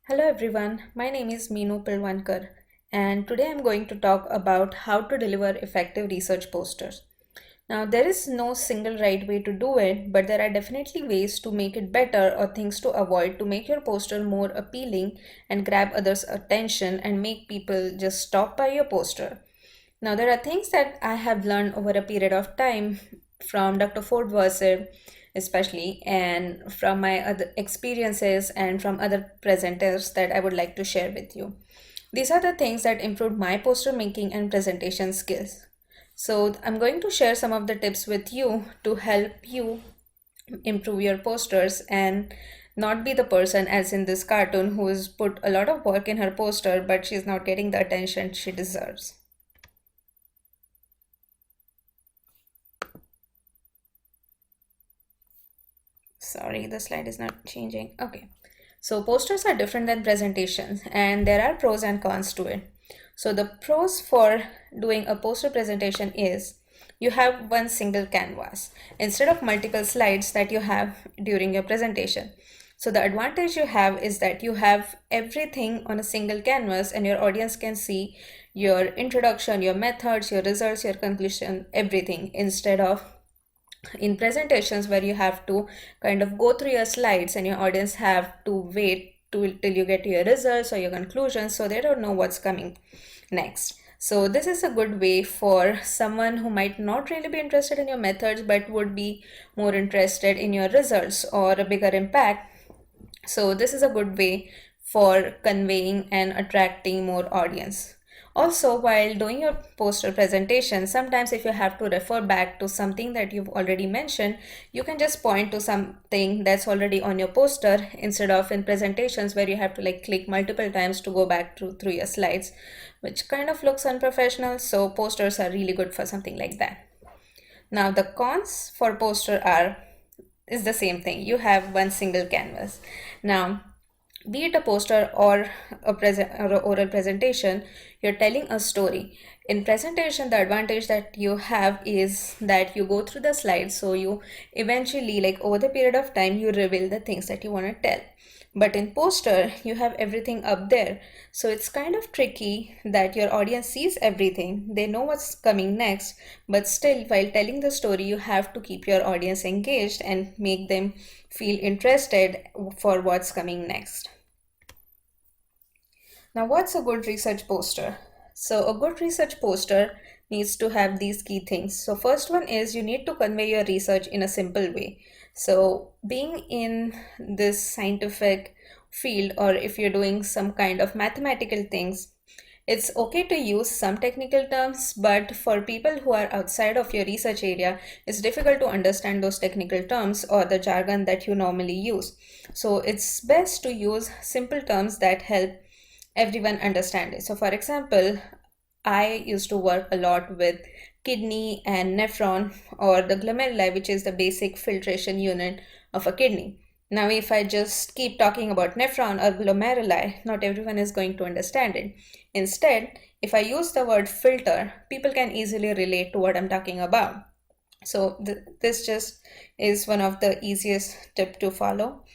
Hello everyone, my name is Meenu Pilwankar and today I'm going to talk about how to deliver effective research posters. Now there is no single right way to do it, but there are definitely ways to make it better or things to avoid to make your poster more appealing and grab others' attention and make people just stop by your poster. Now there are things that I have learned over a period of time from Dr. Ford Verser especially, and from my other experiences and from other presenters that I would like to share with you. These are the things that improved my poster making and presentation skills. So I'm going to share some of the tips with you to help you improve your posters and not be the person as in this cartoon who has put a lot of work in her poster but she's not getting the attention she deserves. Sorry, the slide is not changing. Okay. So posters are different than presentations and there are pros and cons to it. So the pros for doing a poster presentation is you have one single canvas instead of multiple slides that you have during your presentation. So the advantage you have is that you have everything on a single canvas and your audience can see your introduction, your methods, your results, your conclusion, everything, instead of in presentations where you have to kind of go through your slides and your audience have to wait till you get to your results or your conclusions, so they don't know what's coming next. So this is a good way for someone who might not really be interested in your methods but would be more interested in your results or a bigger impact. So this is a good way for conveying and attracting more audience. Also, while doing your poster presentation, sometimes if you have to refer back to something that you've already mentioned, you can just point to something that's already on your poster instead of in presentations where you have to like click multiple times to go back through your slides, which kind of looks unprofessional. So posters are really good for something like that. Now the cons for poster are is the same thing. You have one single canvas. Now be it a poster or a present or a oral presentation, you're telling a story. In presentation, the advantage that you have is that you go through the slides, so you eventually, like over the period of time, you reveal the things that you want to tell. But in poster, you have everything up there, so it's kind of tricky that your audience sees everything, they know what's coming next, but still while telling the story you have to keep your audience engaged and make them feel interested for what's coming next. Now, what's a good research poster? So, a good research poster needs to have these key things. So, first one is you need to convey your research in a simple way. So, being in this scientific field, or if you're doing some kind of mathematical things, it's okay to use some technical terms, but for people who are outside of your research area, it's difficult to understand those technical terms or the jargon that you normally use. So, it's best to use simple terms that help everyone understand it. So for example, I used to work a lot with kidney and nephron, or the glomeruli, which is the basic filtration unit of a kidney. Now, if I just keep talking about nephron or glomeruli, not everyone is going to understand it. Instead, if I use the word filter, people can easily relate to what I'm talking about. So this just is one of the easiest tip to follow.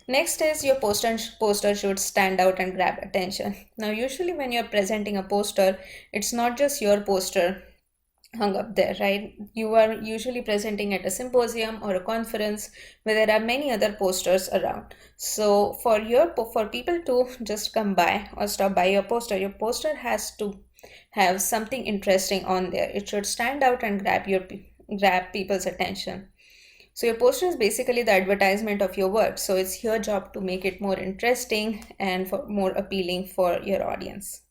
Next is your poster should stand out and grab attention. Now, usually when you're presenting a poster, it's not just your poster hung up there, right? You are usually presenting at a symposium or a conference where there are many other posters around. So for people to just come by or stop by your poster has to have something interesting on there. It should stand out and grab people's attention. So your poster is basically the advertisement of your work. So it's your job to make it more interesting and more appealing for your audience.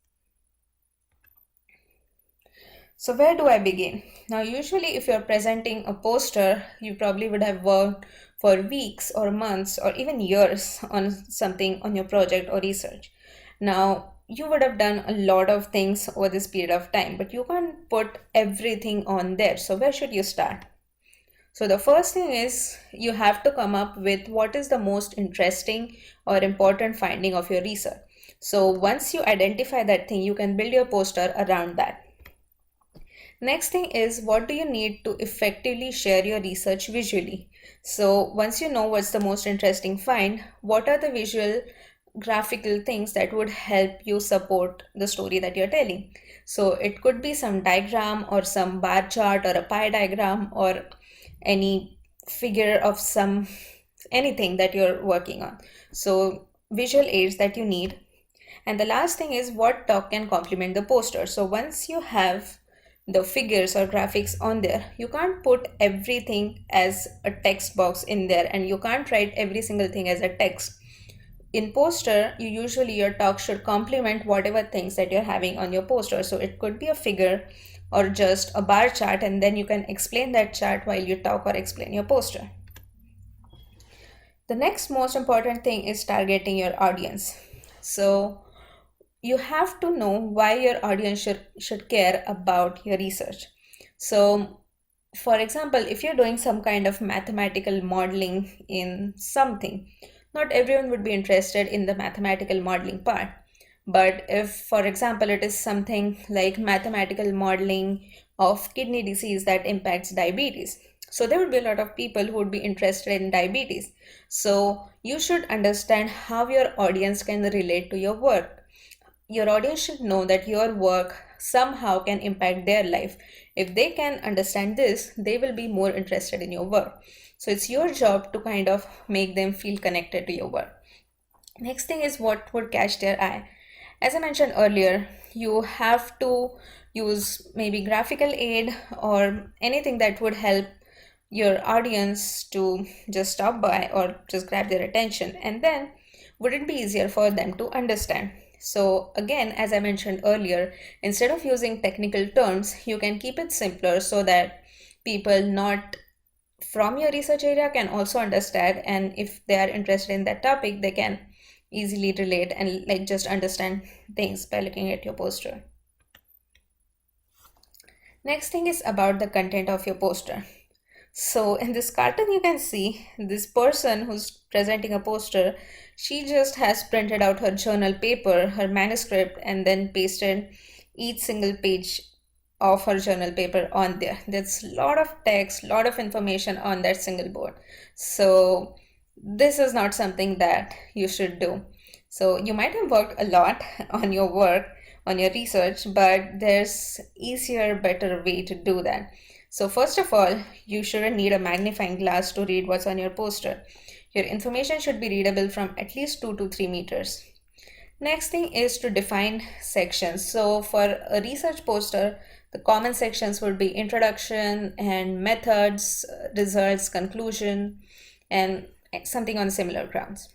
So where do I begin? Now, usually if you're presenting a poster, you probably would have worked for weeks or months or even years on something on your project or research. Now, you would have done a lot of things over this period of time, but you can't put everything on there. So where should you start? So the first thing is you have to come up with what is the most interesting or important finding of your research. So once you identify that thing, you can build your poster around that. Next thing is, what do you need to effectively share your research visually? So once you know what's the most interesting find, what are the visual graphical things that would help you support the story that you're telling. So it could be some diagram or some bar chart or a pie diagram or any figure of some anything that you're working on. So visual aids that you need. And the last thing is what talk can complement the poster. So once you have the figures or graphics on there, you can't put everything as a text box in there, and you can't write every single thing as a text. In poster, your talk should complement whatever things that you're having on your poster. So it could be a figure or just a bar chart, and then you can explain that chart while you talk or explain your poster. The next most important thing is targeting your audience. So you have to know why your audience should care about your research. So for example, if you're doing some kind of mathematical modeling in something, not everyone would be interested in the mathematical modeling part. But if, for example, it is something like mathematical modeling of kidney disease that impacts diabetes, so there would be a lot of people who would be interested in diabetes. So you should understand how your audience can relate to your work. Your audience should know that your work somehow can impact their life. If they can understand this, they will be more interested in your work. So it's your job to kind of make them feel connected to your work. Next thing is what would catch their eye. As I mentioned earlier, you have to use maybe graphical aid or anything that would help your audience to just stop by or just grab their attention, and then would it be easier for them to understand. So again, as I mentioned earlier, instead of using technical terms, you can keep it simpler so that people not from your research area can also understand, and if they are interested in that topic, they can easily relate and like just understand things by looking at your poster. Next thing is about the content of your poster. So in this cartoon, you can see this person who's presenting a poster. She just has printed out her journal paper, her manuscript, and then pasted each single page of her journal paper on there. There's a lot of text, a lot of information on that single board. So this is not something that you should do. So you might have worked a lot on your work, on your research, but there's easier, better way to do that. So first of all, you shouldn't need a magnifying glass to read what's on your poster. Your information should be readable from at least 2 to 3 meters. Next thing is to define sections. So for a research poster, the common sections would be introduction and methods, results, conclusion, and something on similar grounds.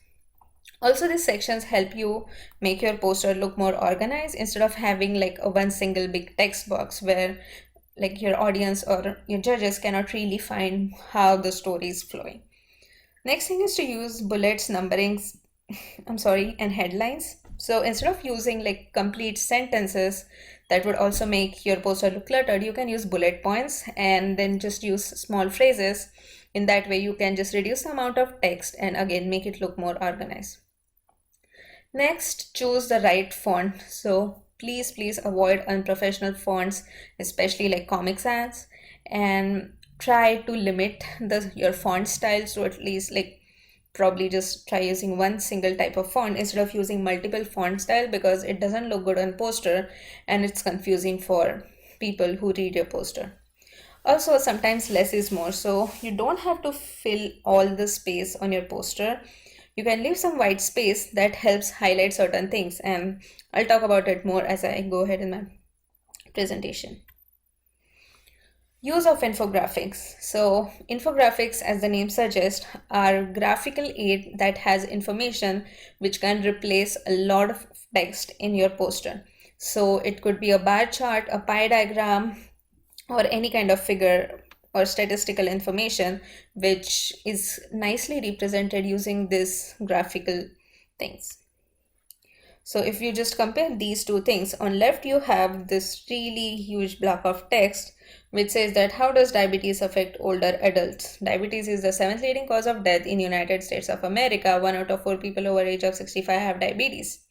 Also, these sections help you make your poster look more organized instead of having like a one single big text box where like your audience or your judges cannot really find how the story is flowing. Next thing is to use bullets, numberings, and headlines. So instead of using like complete sentences that would also make your poster look cluttered, you can use bullet points and then just use small phrases. In that way, you can just reduce the amount of text and again make it look more organized. Next, choose the right font. So please avoid unprofessional fonts, especially like Comic Sans, and try to limit your font styles to at least like probably just try using one single type of font instead of using multiple font style, because it doesn't look good on poster and it's confusing for people who read your poster. Also, sometimes less is more, so you don't have to fill all the space on your poster. You can leave some white space that helps highlight certain things, and I'll talk about it more as I go ahead in my presentation. Use of infographics. So infographics, as the name suggests, are graphical aid that has information which can replace a lot of text in your poster. So it could be a bar chart, a pie diagram, or any kind of figure or statistical information which is nicely represented using these graphical things. So if you just compare these two things, on left you have this really huge block of text which says that how does diabetes affect older adults? Diabetes is the 7th leading cause of death in United States of America. 1 out of 4 people over age of 65 have diabetes.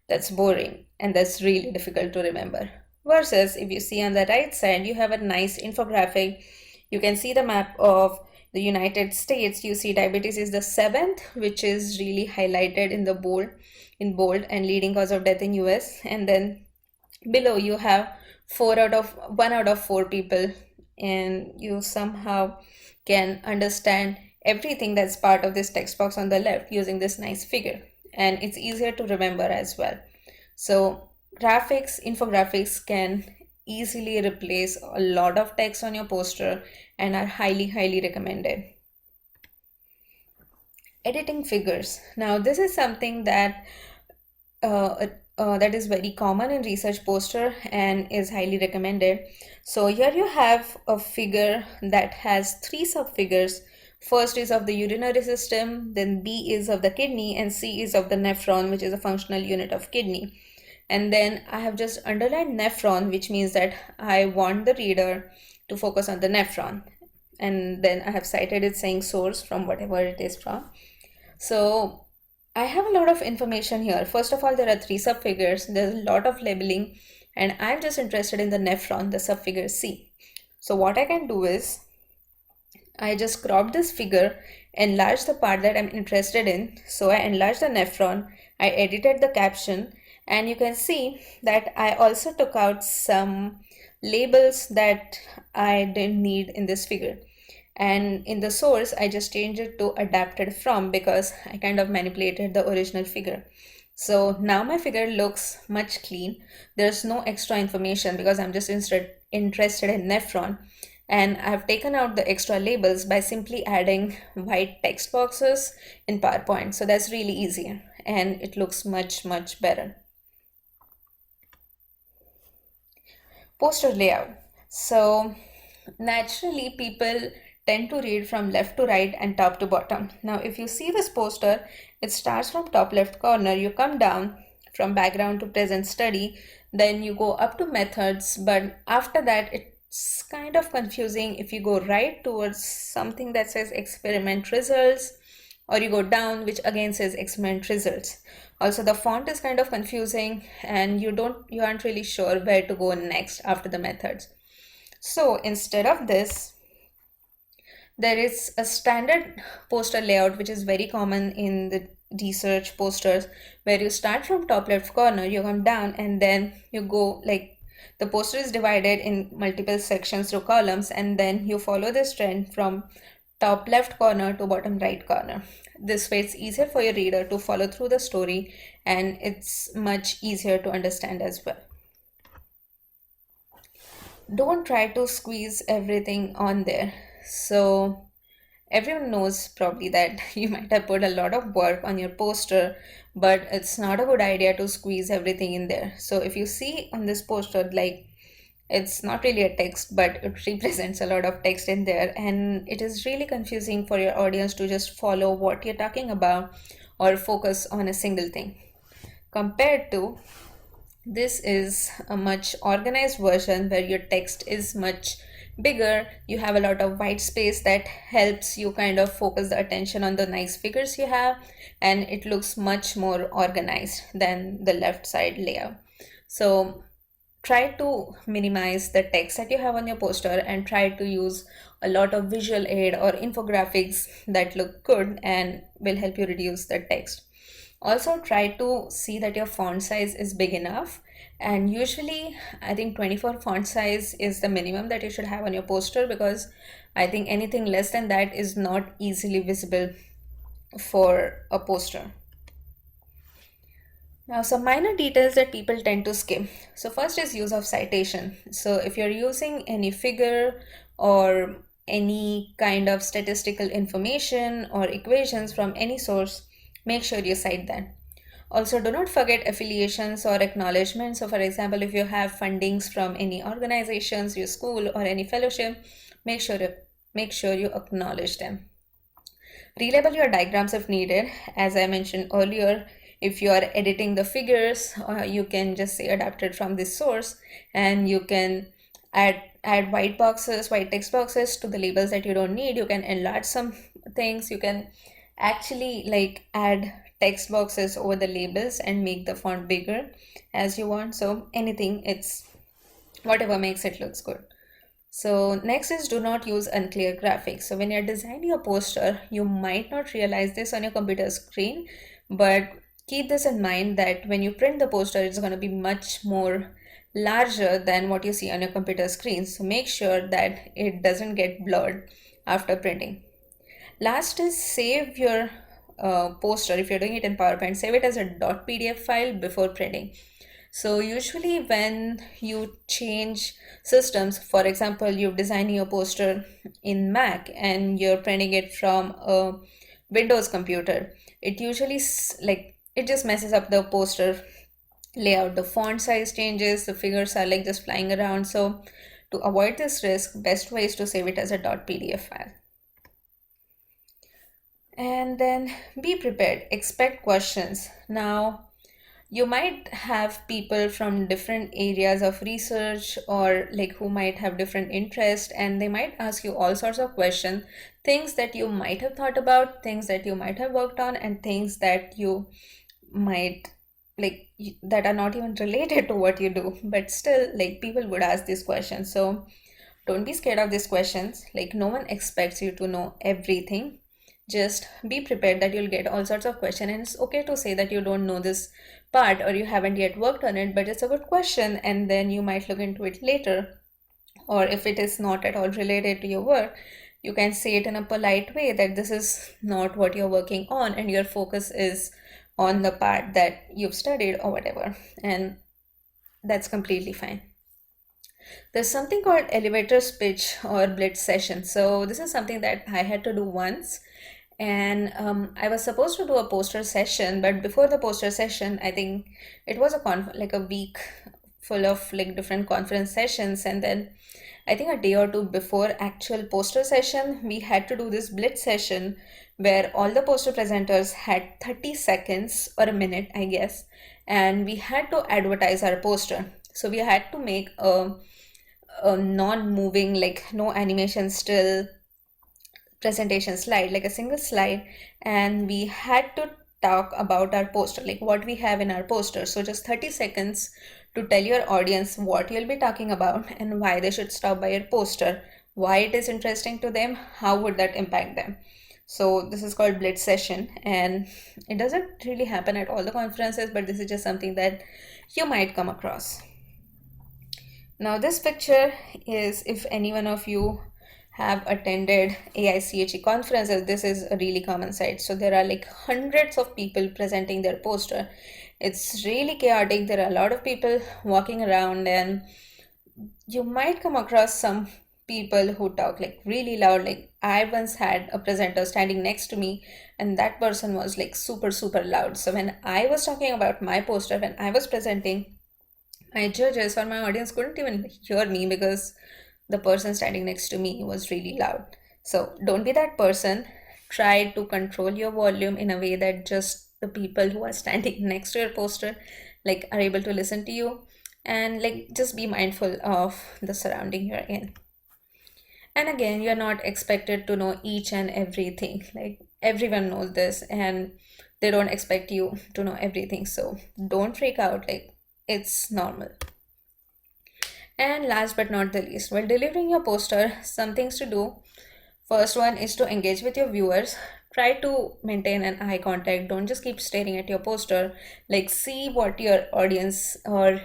That's boring and that's really difficult to remember. Versus if you see on the right side, you have a nice infographic. You can see the map of the United States, you see diabetes is the seventh, which is really highlighted in the bold and leading cause of death in US. And then below you have 1 out of 4 people, and you somehow can understand everything that's part of this text box on the left using this nice figure, and it's easier to remember as well. So infographics can easily replace a lot of text on your poster and are highly recommended. Editing figures. Now this is something uh, that is very common in research poster and is highly recommended. So here you have a figure that has 3 subfigures. First is of the urinary system, then B is of the kidney, and C is of the nephron, which is a functional unit of kidney. And then I have just underlined nephron, which means that I want the reader to focus on the nephron. And then I have cited it saying source from whatever it is from. So I have a lot of information here. First of all, there are 3 subfigures. There's a lot of labeling, and I'm just interested in the nephron, the subfigure C. So what I can do is I just crop this figure, enlarge the part that I'm interested in. So I enlarged the nephron, I edited the caption, and you can see that I also took out some labels that I didn't need in this figure. And in the source, I just changed it to adapted from, because I kind of manipulated the original figure. So now my figure looks much clean. There's no extra information because I'm just interested in nephron. And I've taken out the extra labels by simply adding white text boxes in PowerPoint. So that's really easy and it looks much better. Poster layout. So naturally people tend to read from left to right and top to bottom. Now if you see this poster, it starts from top left corner, you come down from background to present study, then you go up to methods, but after that it's kind of confusing if you go right towards something that says experiment results, or you go down which again says experiment results. Also the font is kind of confusing and you aren't really sure where to go next after the methods. So instead of this, there is a standard poster layout which is very common in the research posters, where you start from top left corner, you come down, and then you go like the poster is divided in multiple sections through columns, and then you follow this trend from top left corner to bottom right corner. This way it's easier for your reader to follow through the story and it's much easier to understand as well. Don't try to squeeze everything on there. So everyone knows probably that you might have put a lot of work on your poster, but it's not a good idea to squeeze everything in there. So if you see on this poster, like it's not really a text, but it represents a lot of text in there, and it is really confusing for your audience to just follow what you're talking about or focus on a single thing. Compared to this is a much organized version where your text is much bigger. You have a lot of white space that helps you kind of focus the attention on the nice figures you have, and it looks much more organized than the left side layout. So try to minimize the text that you have on your poster and try to use a lot of visual aid or infographics that look good and will help you reduce the text. Also try to see that your font size is big enough, and usually I think 24 font size is the minimum that you should have on your poster, because I think anything less than that is not easily visible for a poster. Now some minor details that people tend to skip. So first is use of citation. So if you're using any figure or any kind of statistical information or equations from any source, make sure you cite that. Also, do not forget affiliations or acknowledgements. So for example, if you have fundings from any organizations, your school or any fellowship, make sure you acknowledge them. Relabel your diagrams if needed. As I mentioned earlier, if you are editing the figures, you can just say adapted from this source, and you can add white text boxes to the labels that you don't need. You can enlarge some things. You can actually like add text boxes over the labels and make the font bigger as you want. So anything, it's whatever makes it looks good. So next is do not use unclear graphics. So when you're designing a poster, you might not realize this on your computer screen, but keep this in mind that when you print the poster, it's going to be much more larger than what you see on your computer screen. So make sure that it doesn't get blurred after printing. Last is save your poster. If you're doing it in PowerPoint, save it as a .pdf file before printing. So usually when you change systems, for example, you're designing a poster in Mac and you're printing it from a Windows computer, it usually it just messes up the poster layout. The font size changes, the figures are like just flying around. So to avoid this risk, best way is to save it as a .pdf file. And then be prepared, expect questions. Now, you might have people from different areas of research or like who might have different interests, and they might ask you all sorts of questions, things that you might have thought about, things that you might have worked on, and things that you might that are not even related to what you do, but still like people would ask these questions. So don't be scared of these questions. Like no one expects you to know everything. Just be prepared that you'll get all sorts of questions, and it's okay to say that you don't know this part or you haven't yet worked on it, but it's a good question and then you might look into it later. Or if it is not at all related to your work, you can say it in a polite way that this is not what you're working on and your focus is on the part that you've studied or whatever, and that's completely fine. There's something called elevator speech or blitz session. So this is something that I had to do once, and I was supposed to do a poster session, but before the poster session, I think it was a week full of like different conference sessions, and then I think a day or two before actual poster session, we had to do this blitz session where all the poster presenters had 30 seconds or a minute, I guess, and we had to advertise our poster. So we had to make a non-moving, like no animation, still presentation slide, like a single slide, and we had to talk about our poster, like what we have in our poster. So just 30 seconds to tell your audience what you'll be talking about and why they should stop by your poster, why it is interesting to them, how would that impact them. So this is called blitz session, and it doesn't really happen at all the conferences, but this is just something that you might come across. Now this picture is, if any one of you have attended AICHE conferences, this is a really common sight. So there are like hundreds of people presenting their poster. It's really chaotic. There are a lot of people walking around, and you might come across some people who talk like really loud. Like I once had a presenter standing next to me, and that person was like super, super loud. So when I was talking about my poster, when I was presenting, my judges or my audience couldn't even hear me because the person standing next to me was really loud. So don't be that person. Try to control your volume in a way that just the people who are standing next to your poster like are able to listen to you, and like just be mindful of the surrounding you're in. And again, you're not expected to know each and everything. Like everyone knows this and they don't expect you to know everything. So don't freak out. Like it's normal. And last but not the least, while delivering your poster, some things to do. First one is to engage with your viewers. Try to maintain an eye contact. Don't just keep staring at your poster. Like see what your audience or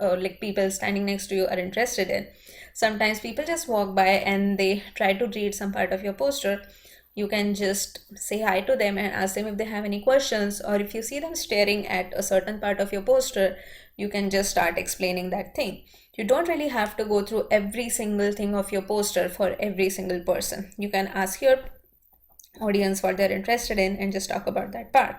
like people standing next to you are interested in. Sometimes people just walk by and they try to read some part of your poster. You can just say hi to them and ask them if they have any questions, or if you see them staring at a certain part of your poster, you can just start explaining that thing. You don't really have to go through every single thing of your poster for every single person. You can ask your audience what they're interested in and just talk about that part.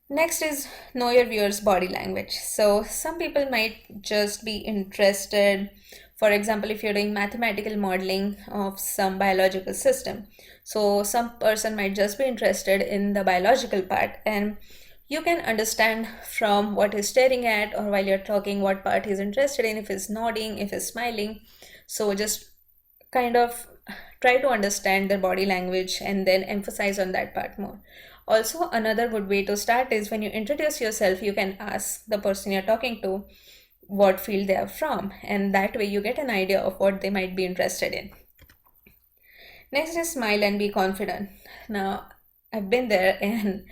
Next is know your viewers' body language. So some people might just be interested, for example, if you're doing mathematical modeling of some biological system. So some person might just be interested in the biological part, and you can understand from what he's staring at or while you're talking what part he's interested in, if he's nodding, if he's smiling. So just kind of try to understand their body language and then emphasize on that part more. Also, another good way to start is when you introduce yourself, you can ask the person you're talking to, what field they are from, and that way you get an idea of what they might be interested in. Next is smile and be confident. Now, I've been there, and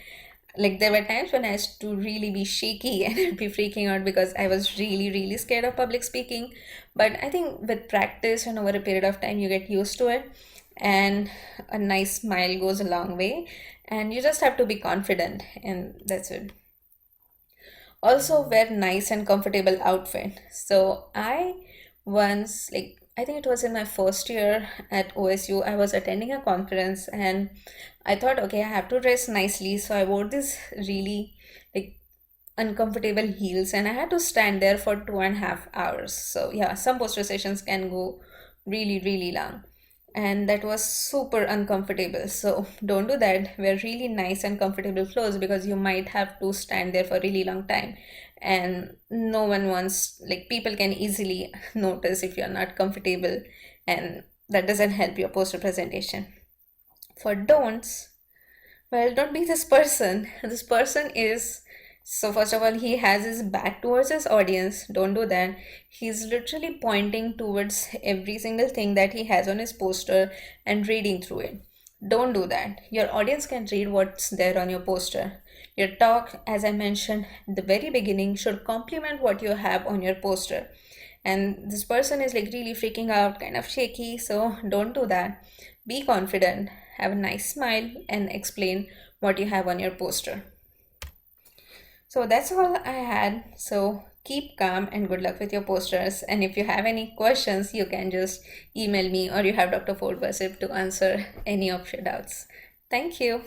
like there were times when I used to really be shaky and I'd be freaking out because I was really, really scared of public speaking. But I think with practice and over a period of time, you get used to it, and a nice smile goes a long way. And you just have to be confident, and that's it. Also, wear nice and comfortable outfit. So I once, like, I think it was in my first year at OSU, I was attending a conference, and I thought, okay, I have to dress nicely. So I wore this really like uncomfortable heels, and I had to stand there for 2.5 hours. So yeah, some poster sessions can go really, really long, and that was super uncomfortable. So don't do that. Wear really nice and comfortable clothes because you might have to stand there for a really long time, and no one wants, like, people can easily notice if you're not comfortable, and that doesn't help your poster presentation. For don'ts, well, don't be this person. This person is, so first of all, he has his back towards his audience. Don't do that. He's literally pointing towards every single thing that he has on his poster and reading through it. Don't do that. Your audience can read what's there on your poster. Your talk, as I mentioned at the very beginning, should complement what you have on your poster. And this person is like really freaking out, kind of shaky, so don't do that. Be confident, have a nice smile, and explain what you have on your poster. So that's all I had. So keep calm and good luck with your posters. And if you have any questions, you can just email me, or you have Dr. Ford Wasip to answer any of your doubts. Thank you.